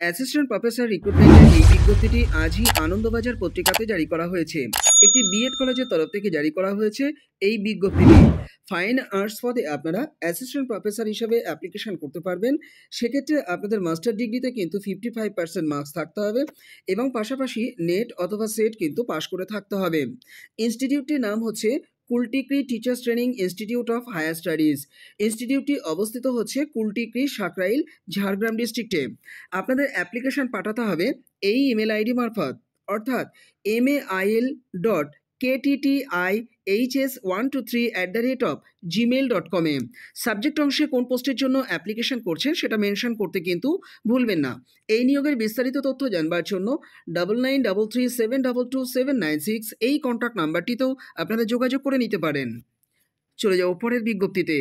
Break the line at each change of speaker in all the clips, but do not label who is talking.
Assistant professor রিক্রুটমেন্টের এই বিজ্ঞপ্তিটি আজই আনন্দবাজার পত্রিকাতে জারি করা হয়েছে। একটি বিএড কলেজের তরফ থেকে জারি করা হয়েছে এই বিজ্ঞপ্তিটি। ফাইন আর্টস পদে আপনারা অ্যাসিস্ট্যান্ট প্রফেসর হিসেবে অ্যাপ্লিকেশন করতে পারবেন। সেক্ষেত্রে আপনাদের মাস্টার ডিগ্রিতে কিন্তু 55% মার্কস থাকতে হবে এবং পাশাপাশি নেট অথবা সেট কিন্তু পাশ করে থাকতে হবে। ইনস্টিটিউটটির নাম হচ্ছে Kultikri teachers training institute of higher studies. ইনস্টিটিউটটি অবস্থিত হচ্ছে কুলটিক্রি, সাকরাইল, ঝাড়গ্রাম ডিস্ট্রিক্টে। আপনাদের অ্যাপ্লিকেশন পাঠাতে হবে এই ইমেল আইডি মারফত, অর্থাৎ mail.kttihs123@gmail.com এ। সাবজেক্ট অংশে কোন পোস্টের জন্য অ্যাপ্লিকেশন করছেন সেটা মেনশন করতে কিন্তু ভুলবেন না। এই নিয়োগের বিস্তারিত তথ্য জানবার জন্য 9933722796 এই কন্ট্যাক্ট নাম্বারটিতেও আপনারা যোগাযোগ করে নিতে পারেন। চলে যাও পরের বিজ্ঞপ্তিতে।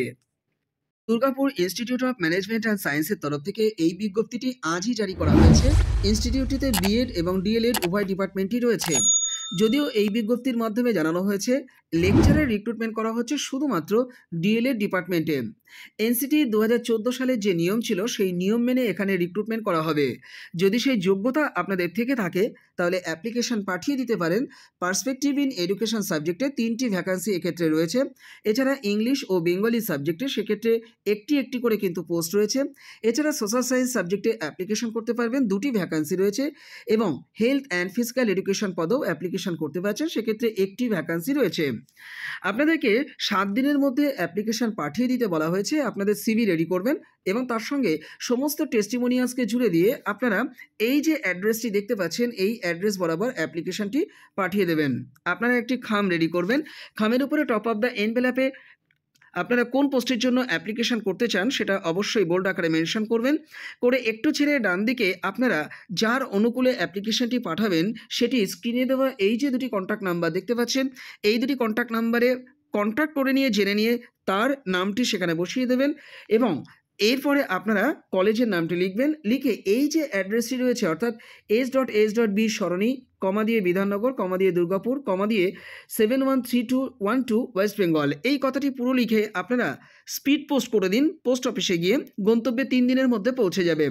Durgapur institute of management and সায়েন্সের তরফ থেকে এই বিজ্ঞপ্তিটি আজই জারি করা হয়েছে। ইনস্টিটিউটটিতে বিএড এবং ডিএলএড উভয় ডিপার্টমেন্টই রয়েছে। যদিও এই বিজ্ঞপ্তির মাধ্যমে জানানো হয়েছে লেকচারের রিক্রুটমেন্ট করা হচ্ছে শুধুমাত্র ডিএলএড ডিপার্টমেন্টে। এনসিটি 2014 সালের যে নিয়ম ছিল সেই নিয়ম মেনে এখানে রিক্রুটমেন্ট করা হবে। যদি সেই যোগ্যতা আপনাদের থেকে থাকে তাহলে অ্যাপ্লিকেশন পাঠিয়ে দিতে পারেন। পার্সপেক্টিভ ইন এডুকেশন সাবজেক্টে 3টি ভ্যাকান্সি এক্ষেত্রে রয়েছে। এছাড়া ইংলিশ ও বেঙ্গলি সাবজেক্টে সেক্ষেত্রে একটি করে কিন্তু পোস্ট রয়েছে। এছাড়া সোশ্যাল সায়েন্স সাবজেক্টে অ্যাপ্লিকেশন করতে পারবেন, 2টি ভ্যাকান্সি রয়েছে এবং হেলথ অ্যান্ড ফিজিক্যাল এডুকেশন পদেও অ্যাপ্লিকেশন করতে পারছেন, সেক্ষেত্রে একটি ভ্যাকান্সি রয়েছে। আপনাদেরকে 7 দিনের মধ্যে অ্যাপ্লিকেশন পাঠিয়ে দিতে বলা হয়েছে। আপনাদের সিভি রেডি করবেন এবং তার সঙ্গে সমস্ত টেস্টিমোনিয়ালসকে জুড়ে দিয়ে আপনারা এই যে অ্যাড্রেসটি দেখতে পাচ্ছেন এই অ্যাড্রেস বরাবর অ্যাপ্লিকেশনটি পাঠিয়ে দেবেন। আপনারা একটি খাম রেডি করবেন। খামের উপরে টপ অফ দ্য এনভেলপে আপনারা কোন পোস্টের জন্য অ্যাপ্লিকেশন করতে চান সেটা অবশ্যই বোল্ড আকারে মেনশন করবেন। করে একটু ছেড়ে ডান দিকে আপনারা যার অনুকূলে অ্যাপ্লিকেশনটি পাঠাবেন সেটি স্ক্রিনে দেওয়া এই যে 2টি কন্ট্যাক্ট নাম্বার দেখতে পাচ্ছেন এই 2টি কন্ট্যাক্ট নাম্বারে কন্ট্যাক্ট করে নিয়ে জেনে নিয়ে তার নামটি সেখানে বসিয়ে দেবেন এবং এরপরে আপনারা কলেজের নামটি লিখবেন। লিখে এই যে অ্যাড্রেসটি রয়েছে অর্থাৎ s.s.b সরণি, কমা দিয়ে বিধাননগর, কমা দিয়ে দুর্গাপুর, কমা দিয়ে 713212 ওয়েস্ট বেঙ্গল, এই কথাটি পুরো লিখে আপনারা স্পিড পোস্ট করে দিন। পোস্ট অফিসে গিয়ে গন্তব্যে 3 দিনের মধ্যে পৌঁছে যাবে।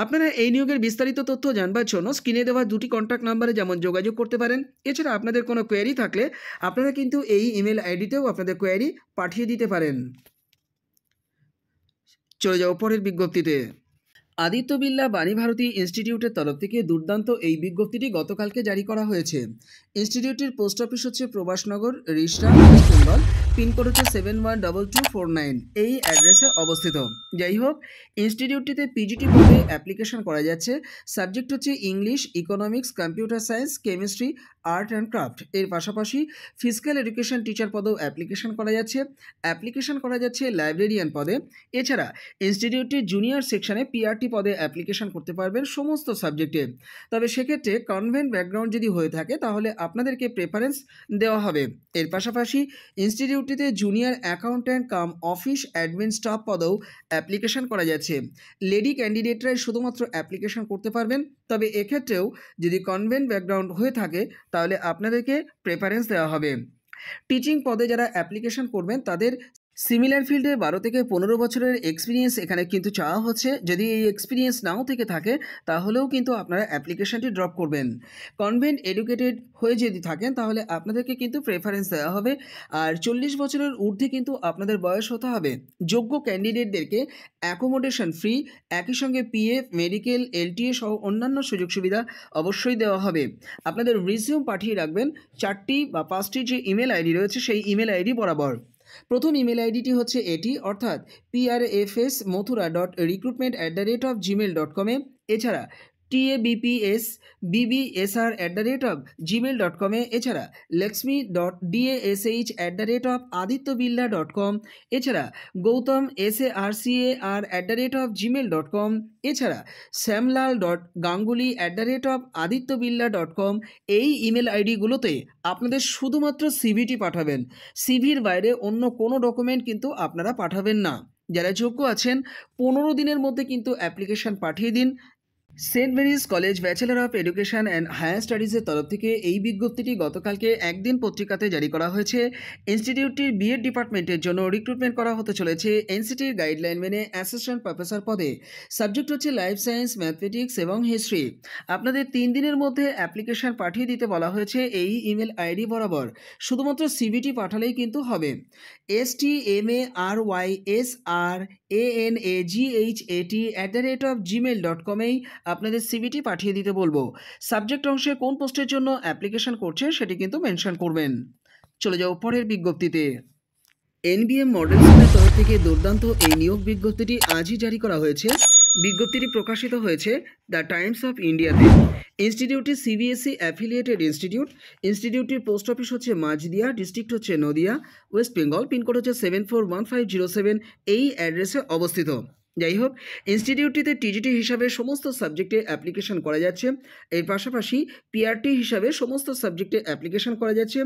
আপনারা এই নিয়োগের বিস্তারিত তথ্য জানবার জন্য স্ক্রিনে দেওয়া 2টি কন্ট্যাক্ট নাম্বারে যেমন যোগাযোগ করতে পারেন। এছাড়া আপনাদের কোনো কোয়েরি থাকলে আপনারা কিন্তু এই ইমেল আইডিতেও আপনাদের কোয়েরি পাঠিয়ে দিতে পারেন। চলে যাও পরের বিজ্ঞপ্তিতে। আদিত্য বিড়লা বাণীভারতী ইনস্টিটিউটের তরফ থেকে দুর্দান্ত এই বিজ্ঞপ্তিটি গতকালকে জারি করা হয়েছে। ইনস্টিটিউটটির পোস্ট অফিস হচ্ছে প্রভাসনগর, রিষ্টা, ওয়েস্ট বেঙ্গল। পিনকোড হচ্ছে 712249। এই অ্যাড্রেসে অবস্থিত। যাই হোক, ইনস্টিটিউটটিতে পিজিটি পদে অ্যাপ্লিকেশন করা যাচ্ছে। সাবজেক্ট হচ্ছে English, economics, computer science, chemistry, art and craft. এর পাশাপাশি ফিজিক্যাল এডুকেশন টিচার পদেও অ্যাপ্লিকেশন করা যাচ্ছে। অ্যাপ্লিকেশন করা যাচ্ছে লাইব্রেরিয়ান পদে। এছাড়া ইনস্টিটিউটটির জুনিয়র সেকশনে পিআরটি পদে অ্যাপ্লিকেশন করতে পারবেন সমস্ত সাবজেক্টে। তবে সেক্ষেত্রে কনভেন্ট ব্যাকগ্রাউন্ড যদি হয়ে থাকে তাহলে আপনাদেরকে প্রেফারেন্স দেওয়া হবে। এর পাশাপাশি ইনস্টিটিউটটিতে junior accountant cum office admin staff পদেও অ্যাপ্লিকেশন করা যাচ্ছে। লেডি ক্যান্ডিডেটরাই শুধুমাত্র অ্যাপ্লিকেশন করতে পারবেন। তবে এক্ষেত্রেও যদি কনভেন্ট ব্যাকগ্রাউন্ড হয়ে থাকে তাহলে আপনাদেরকে প্রেফারেন্স দেওয়া হবে। টিচিং পদে যারা অ্যাপ্লিকেশন করবেন তাদের সিমিলার ফিল্ডে 12 থেকে 15 বছরের এক্সপিরিয়েন্স এখানে কিন্তু চাওয়া হচ্ছে। যদি এই এক্সপিরিয়েন্স নাও থেকে থাকে তাহলেও কিন্তু আপনারা অ্যাপ্লিকেশনটি ড্রপ করবেন। কনভেন্ট এডুকেটেড হয়ে যদি থাকেন তাহলে আপনাদেরকে কিন্তু প্রেফারেন্স দেওয়া হবে। আর 40 বছরের ঊর্ধ্বে কিন্তু আপনাদের বয়স হতে হবে। যোগ্য ক্যান্ডিডেটদেরকে অ্যাকোমোডেশন ফ্রি, একই সঙ্গে পিএফ, মেডিকেল, এলটিএ সহ অন্যান্য সুযোগ সুবিধা অবশ্যই দেওয়া হবে। আপনাদের রিজিউম পাঠিয়ে রাখবেন 4টি বা 5টি যে ইমেল আইডি রয়েছে সেই ইমেল আইডি বরাবর। প্রথম ইমেল আইডিটি হচ্ছে এটি, অর্থাৎ prfsmathura.recruitment@gmail.com এ। এছাড়া tabpsbbsr@gmail.com এছাড়া laxmi.dash@adityabirla.com এছাড়া গৌতম sarcar@gmail.com এছাড়া samlal.ganguly@adityabirla.com এই ইমেল আইডিগুলোতে আপনাদের শুধুমাত্র সিভিটি পাঠাবেন। সিভির বাইরে অন্য কোনো ডকুমেন্ট কিন্তু আপনারা পাঠাবেন না। যারা যোগ্য আছেন 15 দিনের মধ্যে কিন্তু অ্যাপ্লিকেশন পাঠিয়ে দিন। Saint Mary's college bachelor of education and higher স্টাডিজের তরফ থেকে এই বিজ্ঞপ্তিটি গতকালকে একদিন পত্রিকাতে জারি করা হয়েছে। ইনস্টিটিউটটির বিএড ডিপার্টমেন্টের জন্য রিক্রুটমেন্ট করা হতে চলেছে এনসিটির গাইডলাইন মেনে অ্যাসিস্ট্যান্ট প্রফেসর পদে। সাবজেক্ট হচ্ছে লাইফ সায়েন্স, ম্যাথমেটিক্স এবং হিস্ট্রি। আপনাদের 3 দিনের মধ্যে অ্যাপ্লিকেশন পাঠিয়ে দিতে বলা হয়েছে এই ইমেল আইডি বরাবর। শুধুমাত্র সিভিটি পাঠালেই কিন্তু হবে। STMARYSRANAGHAT@gmail.com আপনাদের সিভিটি পাঠিয়ে দিতে বলবো। সাবজেক্ট অংশে কোন পোস্টের জন্য অ্যাপ্লিকেশন করছে সেটি কিন্তু মেনশন করবেন। চলে যাও পরের বিজ্ঞপ্তিতে। এনবিএম মডেল স্কুলের তরফ থেকে দুর্দান্ত এই নিয়োগ বিজ্ঞপ্তিটি আজই জারি করা হয়েছে। বিজ্ঞপ্তিটি প্রকাশিত হয়েছে দ্য টাইমস অফ ইন্ডিয়াতে। ইনস্টিটিউটটি সিবিএসই অ্যাফিলিয়েটেড ইনস্টিটিউট। ইনস্টিটিউটটির পোস্ট অফিস হচ্ছে মাঝদিয়া, ডিস্ট্রিক্ট হচ্ছে নদিয়া, ওয়েস্ট বেঙ্গল, পিনকোড হচ্ছে 741507। এই অ্যাড্রেসে অবস্থিত। যাই হোক, ইনস্টিটিউটটিতে টিজিটি হিসাবে সমস্ত সাবজেক্টে অ্যাপ্লিকেশন করা যাচ্ছে। এর পাশাপাশি পিআরটি হিসাবে সমস্ত সাবজেক্টে অ্যাপ্লিকেশন করা যাচ্ছে।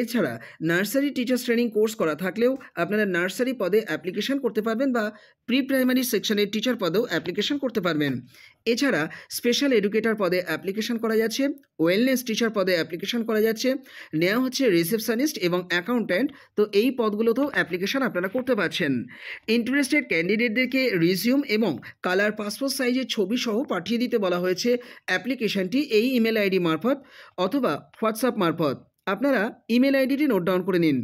এছাড়া নার্সারি টিচার্স ট্রেনিং কোর্স করা থাকলেও আপনারা নার্সারি পদে অ্যাপ্লিকেশন করতে পারবেন বা প্রি প্রাইমারি সেকশনের টিচার পদেও অ্যাপ্লিকেশন করতে পারবেন। এছাড়া স্পেশাল এডুকেটর পদে অ্যাপ্লিকেশন করা যাচ্ছে, ওয়েলনেস টিচার পদে অ্যাপ্লিকেশন করা যাচ্ছে, নেওয়া হচ্ছে রিসেপশনিস্ট এবং অ্যাকাউন্ট্যান্ট। তো এই পদগুলোতেও অ্যাপ্লিকেশন আপনারা করতে পারছেন। ইন্টারেস্টেড ক্যান্ডিডেটদেরকে রিজিউম এবং কালার পাসপোর্ট সাইজের ছবি সহ পাঠিয়ে দিতে বলা হয়েছে অ্যাপ্লিকেশনটি এই ইমেল আইডি মারফত অথবা হোয়াটসঅ্যাপ মারফত। আপনারা ইমেল আইডিটি নোট ডাউন করে নিন।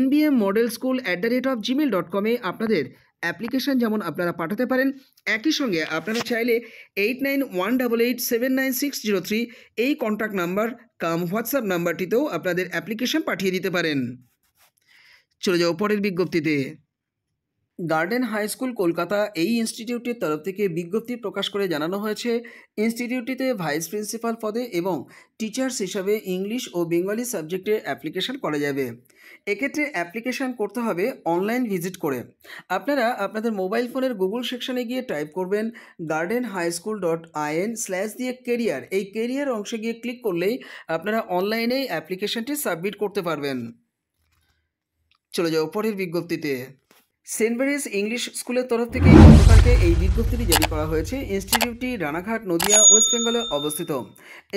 nbmmodelschool@gmail.com আপনাদের অ্যাপ্লিকেশন যেমন আপনারা পাঠাতে পারেন, একই সঙ্গে আপনারা চাইলে 8918879603 এই কন্ট্যাক্ট নাম্বার কাম হোয়াটসঅ্যাপ নাম্বারটিতেও আপনাদের অ্যাপ্লিকেশন পাঠিয়ে দিতে পারেন। চলে যাও পরের বিজ্ঞপ্তিতে। গার্ডেন হাই স্কুল কলকাতা এই ইনস্টিটিউটের তরফ থেকে বিজ্ঞপ্তি প্রকাশ করে জানানো হয়েছে ইনস্টিটিউটটিতে ভাইস প্রিন্সিপাল পদে এবং টিচার্স হিসাবে ইংলিশ ও বেঙ্গলি সাবজেক্টে অ্যাপ্লিকেশন করা যাবে। এক্ষেত্রে অ্যাপ্লিকেশন করতে হবে অনলাইন ভিজিট করে। আপনারা আপনাদের মোবাইল ফোনের গুগল সেকশনে গিয়ে টাইপ করবেন gardenhighschool.in/কেরিয়ার। এই কেরিয়ার অংশে গিয়ে ক্লিক করলেই আপনারা অনলাইনেই অ্যাপ্লিকেশনটি সাবমিট করতে পারবেন। চলে যাও পরের বিজ্ঞপ্তিতে। সেন্ট মেরিজ ইংলিশ স্কুলের তরফ থেকে গতকালকে এই বিজ্ঞপ্তিটি জারি করা হয়েছে। ইনস্টিটিউটটি রানাঘাট, নদিয়া, ওয়েস্ট বেঙ্গলে অবস্থিত।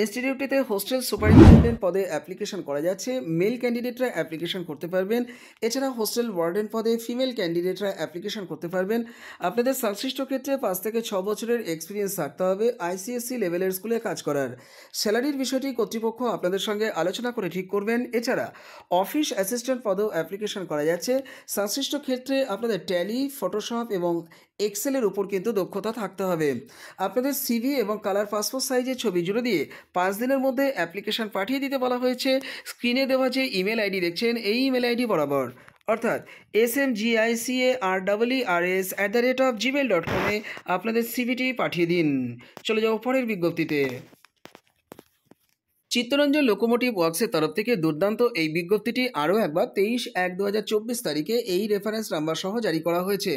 ইনস্টিটিউটটিতে হোস্টেল সুপারিনটেন্ডেন্ট পদে অ্যাপ্লিকেশন করা যাচ্ছে। মেল ক্যান্ডিডেটরা অ্যাপ্লিকেশন করতে পারবেন। এছাড়া হোস্টেল ওয়ার্ডেন পদে ফিমেল ক্যান্ডিডেটরা অ্যাপ্লিকেশন করতে পারবেন। আপনাদের সংশ্লিষ্ট ক্ষেত্রে 5 থেকে 6 বছরের এক্সপিরিয়েন্স থাকতে হবে আইসিএসসি লেভেলের স্কুলে কাজ করার। স্যালারির বিষয়টি কর্তৃপক্ষ আপনাদের সঙ্গে আলোচনা করে ঠিক করবেন। এছাড়া অফিস অ্যাসিস্ট্যান্ট পদেও অ্যাপ্লিকেশন করা যাচ্ছে। সংশ্লিষ্ট ক্ষেত্রে আপনাদের ট্যালি, ফটোশপ এবং এক্সেলের উপর কিন্তু দক্ষতা থাকতে হবে। আপনাদের সিভি এবং কালার পাসপোর্ট সাইজের ছবি জুড়ে দিয়ে 5 দিনের মধ্যে অ্যাপ্লিকেশন পাঠিয়ে দিতে বলা হয়েছে। স্ক্রিনে দেওয়া যে ইমেল আইডি দেখছেন এই ইমেল আইডি বরাবর, অর্থাৎ smgicaRers@gmail.com আপনাদের সিভিটি পাঠিয়ে দিন। চলে যাও পরের বিজ্ঞপ্তিতে। চিত্তরঞ্জন লোকোমোটিভ ওয়ার্কসের তরফ থেকে দুর্দান্ত এই বিজ্ঞপ্তিটি আরও একবার 23/1/2024 তারিখে এই রেফারেন্স নাম্বার সহ জারি করা হয়েছে।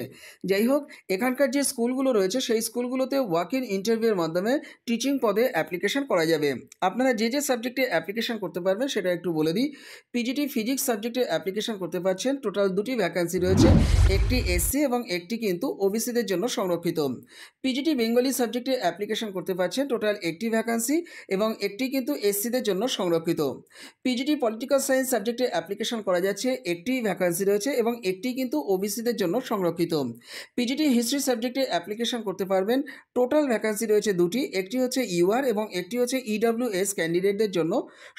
যাই হোক, এখানকার যে স্কুলগুলো রয়েছে সেই স্কুলগুলোতে ওয়াক ইন ইন্টারভিউয়ের মাধ্যমে টিচিং পদে অ্যাপ্লিকেশন করা যাবে। আপনারা যে সাবজেক্টে অ্যাপ্লিকেশন করতে পারবেন সেটা একটু বলে দিই। পিজিটি ফিজিক্স সাবজেক্টে অ্যাপ্লিকেশন করতে পারছেন। টোটাল 2টি ভ্যাকান্সি রয়েছে, একটি এসসি এবং একটি কিন্তু ওবিসিদের জন্য সংরক্ষিত। পিজিটি বেঙ্গলি সাবজেক্টে অ্যাপ্লিকেশন করতে পারছেন। টোটাল একটি ভ্যাকান্সি এবং একটি কিন্তু এসসিদের জন্য সংরক্ষিত। পিজিটি পলিটিক্যাল সায়েন্স সাবজেক্টে অ্যাপ্লিকেশন করা যাচ্ছে, একটি ভ্যাকান্সি রয়েছে এবং একটি কিন্তু ওবিসিদের জন্য সংরক্ষিত। পিজিটি হিস্ট্রি সাবজেক্টে অ্যাপ্লিকেশন করতে পারবেন। টোটাল ভ্যাকান্সি রয়েছে 2টি, একটি হচ্ছে ইউআর এবং একটি হচ্ছে ইডব্লিউএস ক্যান্ডিডেটদের জন্য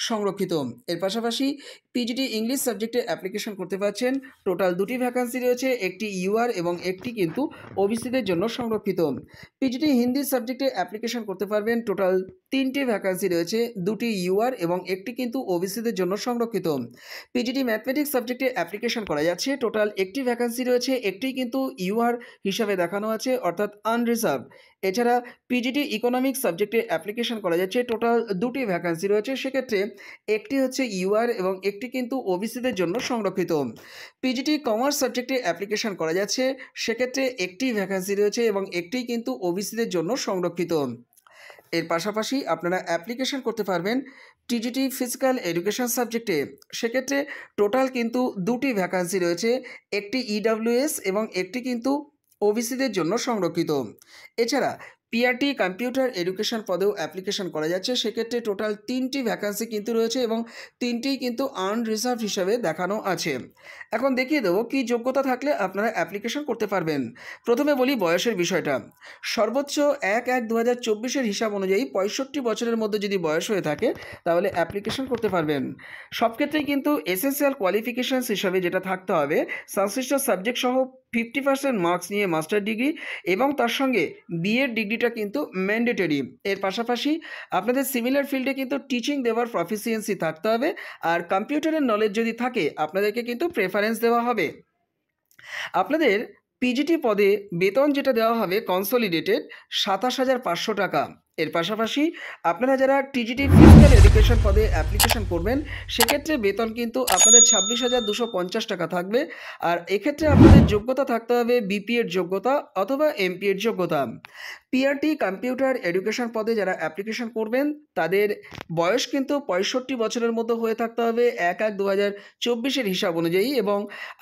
সংরক্ষিত। এর পাশাপাশি পিজিটি ইংলিশ সাবজেক্টে অ্যাপ্লিকেশন করতে পারছেন। টোটাল 2টি ভ্যাকান্সি রয়েছে, একটি ইউআর এবং একটি কিন্তু ওবিসিদের জন্য সংরক্ষিত। পিজিটি হিন্দি সাবজেক্টে অ্যাপ্লিকেশন করতে পারবেন। টোটাল 3টি ভ্যাকান্সি রয়েছে, 2টি ইউআর এবং একটি কিন্তু ওবিসিদের জন্য সংরক্ষিত। পিজিটি ম্যাথমেটিক্স সাবজেক্টে অ্যাপ্লিকেশন করা যাচ্ছে। টোটাল একটি ভ্যাকান্সি রয়েছে, একটি কিন্তু ইউআর হিসাবে দেখানো আছে অর্থাৎ আনরিজার্ভ। এছাড়া পিজিটি ইকোনমিক্স সাবজেক্টে অ্যাপ্লিকেশন করা যাচ্ছে। টোটাল দুটি ভ্যাকান্সি রয়েছে, সেক্ষেত্রে একটি হচ্ছে ইউআর এবং একটি কিন্তু ওবিসিদের জন্য সংরক্ষিত। পিজিটি কমার্স সাবজেক্টে অ্যাপ্লিকেশন করা যাচ্ছে, সেক্ষেত্রে একটি ভ্যাকান্সি রয়েছে এবং একটি কিন্তু ওবিসিদের জন্য সংরক্ষিত। এর পাশাপাশি আপনারা অ্যাপ্লিকেশন করতে পারবেন টিজিটি ফিজিক্যাল এডুকেশন সাবজেক্টে, সেক্ষেত্রে টোটাল কিন্তু দুটি ভ্যাকান্সি রয়েছে, একটি ইডব্লিউএস এবং একটি কিন্তু ওবিসিদের জন্য সংরক্ষিত। এছাড়া পিআরটি কম্পিউটার এডুকেশন পদেও অ্যাপ্লিকেশন করা যাচ্ছে, সেক্ষেত্রে টোটাল তিনটি ভ্যাকান্সি কিন্তু রয়েছে এবং তিনটিই কিন্তু আনরিজার্ভ হিসাবে দেখানো আছে। এখন দেখিয়ে দেবো কী যোগ্যতা থাকলে আপনারা অ্যাপ্লিকেশন করতে পারবেন। প্রথমে বলি বয়সের বিষয়টা। সর্বোচ্চ 1/1/2024 হিসাব অনুযায়ী 65 বছরের মধ্যে যদি বয়স হয়ে থাকে তাহলে অ্যাপ্লিকেশন করতে পারবেন। সব ক্ষেত্রেই কিন্তু এসেন্সিয়াল কোয়ালিফিকেশানস হিসাবে যেটা থাকতে হবে, সংশ্লিষ্ট সাবজেক্ট সহ 50% মার্কস নিয়ে মাস্টার ডিগ্রি এবং তার সঙ্গে বিএড ডিগ্রিটা কিন্তু ম্যান্ডেটরি। এর পাশাপাশি আপনাদের সিমিলার ফিল্ডে কিন্তু টিচিং দেওয়ার প্রফিসিয়েন্সি থাকতে হবে, আর কম্পিউটারের নলেজ যদি থাকে আপনাদেরকে কিন্তু প্রেফারেন্স দেওয়া হবে। আপনাদের পিজিটি পদে বেতন যেটা দেওয়া হবে কনসলিডেটেড 27,500 টাকা। এর পাশাপাশি আপনারা যারা টিজিটি ফিজিক্যাল এডুকেশন পদে অ্যাপ্লিকেশন করবেন সেক্ষেত্রে বেতন কিন্তু আপনাদের 26,250 টাকা থাকবে। আর এক্ষেত্রে আপনাদের যোগ্যতা থাকতে হবে বিপিএড যোগ্যতা অথবা এমপিএড যোগ্যতা। পিআরটি কম্পিউটার এডুকেশন পদে যারা অ্যাপ্লিকেশন করবেন তাদের বয়স কিন্তু 65 বছরের মতো হয়ে থাকতে হবে 1/1/2024 হিসাব অনুযায়ী, এবং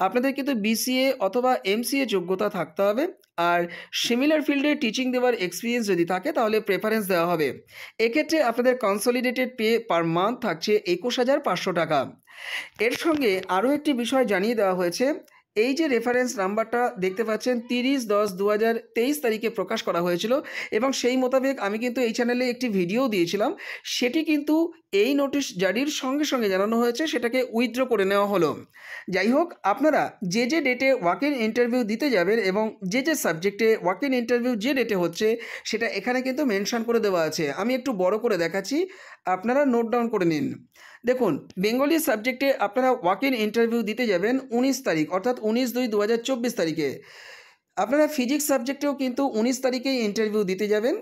আপনাদের কিন্তু বিসিএ অথবা এমসিএ যোগ্যতা থাকতে হবে। আর সিমিলার ফিল্ডে টিচিং দেওয়ার এক্সপিরিয়েন্স যদি থাকে তাহলে প্রেফারেন্স দেওয়া হবে। এক্ষেত্রে আপনাদের কনসলিডেটেড পে পার মান্থ থাকছে 21,500 টাকা। এর সঙ্গে আরও একটি বিষয় জানিয়ে দেওয়া হয়েছে, এই যে রেফারেন্স নাম্বারটা দেখতে পাচ্ছেন 30/10/2023 তারিখে প্রকাশ করা হয়েছিল এবং সেই মোতাবেক আমি কিন্তু এই চ্যানেলে একটি ভিডিও দিয়েছিলাম, সেটি কিন্তু এই নোটিশ জারির সঙ্গে সঙ্গে জানানো হয়েছে, সেটাকে উইথড্র করে নেওয়া হলো। যাই হোক, আপনারা যে যে ডেটে ওয়াক ইন ইন্টারভিউ দিতে যাবেন এবং যে যে সাবজেক্টে ওয়াক ইন ইন্টারভিউ যে ডেটে হচ্ছে সেটা এখানে কিন্তু মেনশন করে দেওয়া আছে। আমি একটু বড় করে দেখাচ্ছি, আপনারা নোট ডাউন করে নিন। দেখুন, বেঙ্গলি সাবজেক্টে আপনারা ওয়াক ইন ইন্টারভিউ দিতে যাবেন 19 তারিখ অর্থাৎ 19/2/2024 তারিখে। আপনারা ফিজিক্স সাবজেক্টেও কিন্তু 19 তারিখেই ইন্টারভিউ দিতে যাবেন।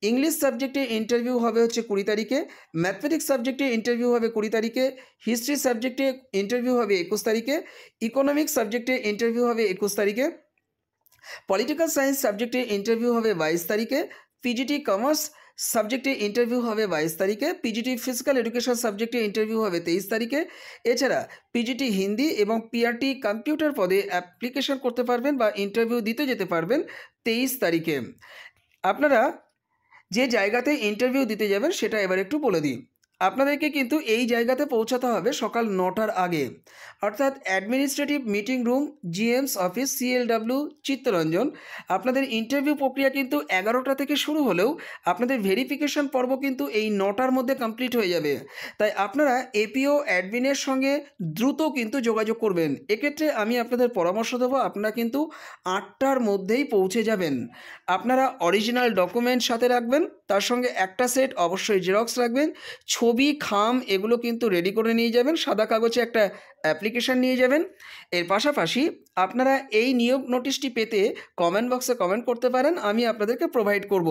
ইংলিশ সাবজেক্টে ইন্টারভিউ হবে হচ্ছে 20 তারিখে, ম্যাথমেটিক্স সাবজেক্টে ইন্টারভিউ হবে 20 তারিখে, হিস্ট্রি সাবজেক্টে ইন্টারভিউ হবে 21 তারিখে, ইকোনমিক্স সাবজেক্টে ইন্টারভিউ হবে 21 তারিখে, পলিটিক্যাল সায়েন্স সাবজেক্টে ইন্টারভিউ হবে 22 তারিখে, পিজিটি কমার্স সাবজেক্টে ইন্টারভিউ হবে 22 তারিখে, পিজিটি ফিজিক্যাল এডুকেশন সাবজেক্টে ইন্টারভিউ হবে 23 তারিখে। এছাড়া পিজিটি হিন্দি এবং পিআরটি কম্পিউটার পদে অ্যাপ্লিকেশন করতে পারবেন বা ইন্টারভিউ দিতে যেতে পারবেন 23 তারিখে। আপনারা যে জায়গাতে ইন্টারভিউ দিতে যাবেন সেটা এবার একটু বলে দিই। আপনাদেরকে কিন্তু এই জায়গাতে পৌঁছাতে হবে সকাল 9টার আগে, অর্থাৎ administrative meeting room, GM's office, CLW, Chittaranjan. আপনাদের ইন্টারভিউ প্রক্রিয়া কিন্তু 11টা থেকে শুরু হলেও আপনাদের ভেরিফিকেশন পর্ব কিন্তু এই 9টার মধ্যে কমপ্লিট হয়ে যাবে। তাই আপনারা এপিও অ্যাডমিনের সঙ্গে দ্রুত কিন্তু যোগাযোগ করবেন। এক্ষেত্রে আমি আপনাদের পরামর্শ দেবো, আপনারা কিন্তু 8টার মধ্যেই পৌঁছে যাবেন। আপনারা অরিজিনাল ডকুমেন্ট সাথে রাখবেন, তার সঙ্গে একটা সেট অবশ্যই জেরক্স রাখবেন, ছবি, খাম এগুলো কিন্তু রেডি করে নিয়ে যাবেন, সাদা কাগজে একটা অ্যাপ্লিকেশান নিয়ে যাবেন। এর পাশাপাশি আপনারা এই নিয়োগ নোটিশটি পেতে কমেন্ট বক্সে কমেন্ট করতে পারেন, আমি আপনাদেরকে প্রোভাইড করব।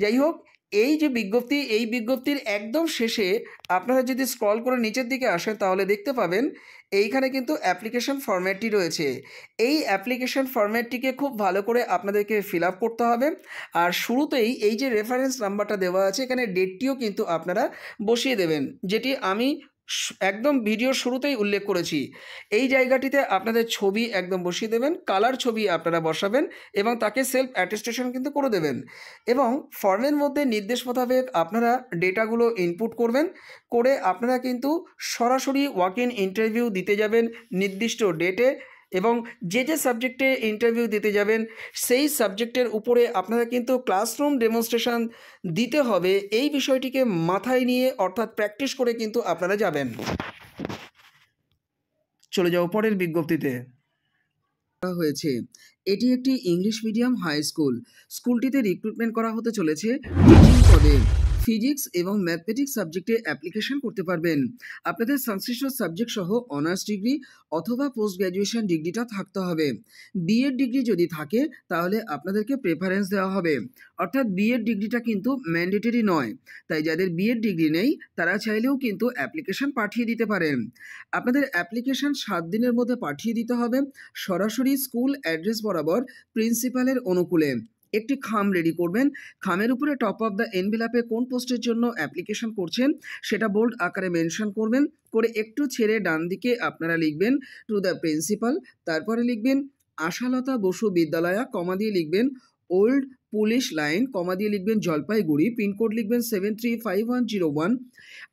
যাই হোক, এই যে বিজ্ঞপ্তি, এই বিজ্ঞপ্তির একদম শেষে আপনারা যদি স্ক্রল করে নিচের দিকে আসেন তাহলে দেখতে পাবেন এইখানে কিন্তু অ্যাপ্লিকেশন ফরম্যাটটি রয়েছে। এই অ্যাপ্লিকেশন ফরম্যাটটিকে খুব ভালো করে আপনাদেরকে ফিল আপ করতে হবে। আর শুরুতেই এই যে রেফারেন্স নাম্বারটা দেওয়া আছে এখানে ডেটটিও কিন্তু আপনারা বসিয়ে দেবেন, যেটি আমি একদম ভিডিওর শুরুতেই উল্লেখ করেছি। এই জায়গাটিতে আপনাদের ছবি একদম বসিয়ে দেবেন, কালার ছবি আপনারা বসাবেন এবং তাকে সেলফ অ্যাটেস্টেশন কিন্তু করে দেবেন। এবং ফর্মের মধ্যে নির্দেশ মোতাবেক আপনারা ডেটাগুলো ইনপুট করবেন, করে আপনারা কিন্তু সরাসরি ওয়াক ইন ইন্টারভিউ দিতে যাবেন নির্দিষ্ট ডেটে। এবং যে যে সাবজেক্টে ইন্টারভিউ দিতে যাবেন সেই সাবজেক্টের উপরে আপনারা কিন্তু ক্লাসরুম ডেমনস্ট্রেশন দিতে হবে, এই বিষয়টিকে মাথায় নিয়ে অর্থাৎ প্র্যাকটিস করে কিন্তু আপনারা যাবেন। চলে যাও পরের বিজ্ঞপ্তিতে। হয়েছে এটি একটি ইংলিশ মিডিয়াম হাই স্কুল। স্কুলটিতে রিক্রুটমেন্ট করা হতে চলেছে টিচিং পদে। ফিজিক্স এবং ম্যাথমেটিক্স সাবজেক্টে অ্যাপ্লিকেশন করতে পারবেন। আপনাদের সংশ্লিষ্ট সাবজেক্ট সহ অনার্স ডিগ্রি অথবা পোস্ট গ্র্যাজুয়েশন ডিগ্রিটা থাকতে হবে। বিএড ডিগ্রি যদি থাকে তাহলে আপনাদেরকে প্রেফারেন্স দেওয়া হবে, অর্থাৎ বিএড ডিগ্রিটা কিন্তু ম্যান্ডেটরি নয়। তাই যাদের বিএড ডিগ্রি নেই তারা চাইলেও কিন্তু অ্যাপ্লিকেশন পাঠিয়ে দিতে পারেন। আপনাদের অ্যাপ্লিকেশন 7 দিনের মধ্যে পাঠিয়ে দিতে হবে সরাসরি স্কুল অ্যাড্রেস বরাবর প্রিন্সিপালের অনুকূলে। একটি খাম রেডি করবেন, খামের উপরে টপ অফ দ্য এনভেলাপে কোন পোস্টের জন্য অ্যাপ্লিকেশন করছেন সেটা বোল্ড আকারে মেনশন করবেন, করে একটু ছেড়ে ডান দিকে আপনারা লিখবেন টু দ্য প্রিন্সিপাল, তারপরে লিখবেন আশালতা বসু বিদ্যালয়া, কমা দিয়ে লিখবেন ওল্ড পুলিশ লাইন, কমা দিয়ে লিখবেন জলপাইগুড়ি, পিনকোড লিখবেন 735101।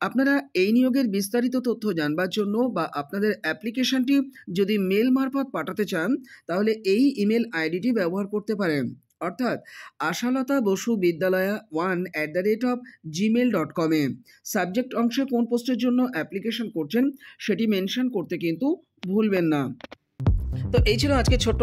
আপনারা এই নিয়োগের বিস্তারিত তথ্য জানবার জন্য বা আপনাদের অ্যাপ্লিকেশনটি যদি মেল মারফত পাঠাতে চান তাহলে এই ইমেল আইডিটি ব্যবহার করতে পারেন, অর্থাৎ আশালতা বসু বিদ্যালয়া 1@gmail.com। সাবজেক্ট অংশে কোন পোস্টের জন্য অ্যাপ্লিকেশন করছেন সেটি মেনশন করতে কিন্তু ভুলবেন না। তো এই ছিল আজকে ছোট্ট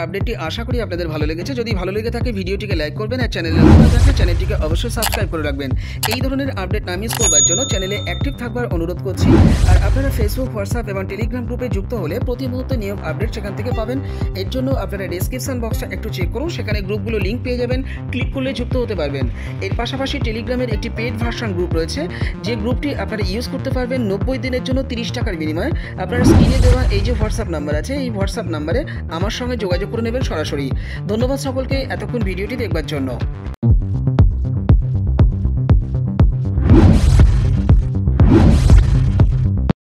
আপডেটটি আশা করি আপনাদের ভালো লেগেছে। যদি ভালো লেগে থাকে ভিডিওটিকে লাইক করবেন আর চ্যানেলে নতুন থাকলে চ্যানেলটিকে অবশ্যই সাবস্ক্রাইব করে রাখবেন। এই ধরনের আপডেট না মিস করবার জন্য চ্যানেলে অ্যাক্টিভ থাকবার অনুরোধ করছি। আর আপনারা ফেসবুক, হোয়াটসঅ্যাপ এবং টেলিগ্রাম গ্রুপে যুক্ত হলে প্রতি মুহূর্তে নিয়োগ আপডেট সেখান থেকে পাবেন। এর জন্য আপনারা ডেসক্রিপশন বক্সটা একটু চেক করুন, সেখানে গ্রুপগুলো লিঙ্ক পেয়ে যাবেন, ক্লিক করলে যুক্ত হতে পারবেন। এর পাশাপাশি টেলিগ্রামের একটি পেড ভার্সন গ্রুপ রয়েছে, যে গ্রুপটি আপনারা ইউজ করতে পারবেন 90 দিনের জন্য 30 টাকার বিনিময়ে। আপনারা স্ক্রিনে দেওয়া এই যে হোয়াটসঅ্যাপ নাম্বার আছে, এই হোয়াটসঅ্যাপ নাম্বারে আমার সঙ্গে যোগাযোগ করে নেবেন সরাসরি। ধন্যবাদ সকলকে এতক্ষণ ভিডিওটি দেখবার জন্য।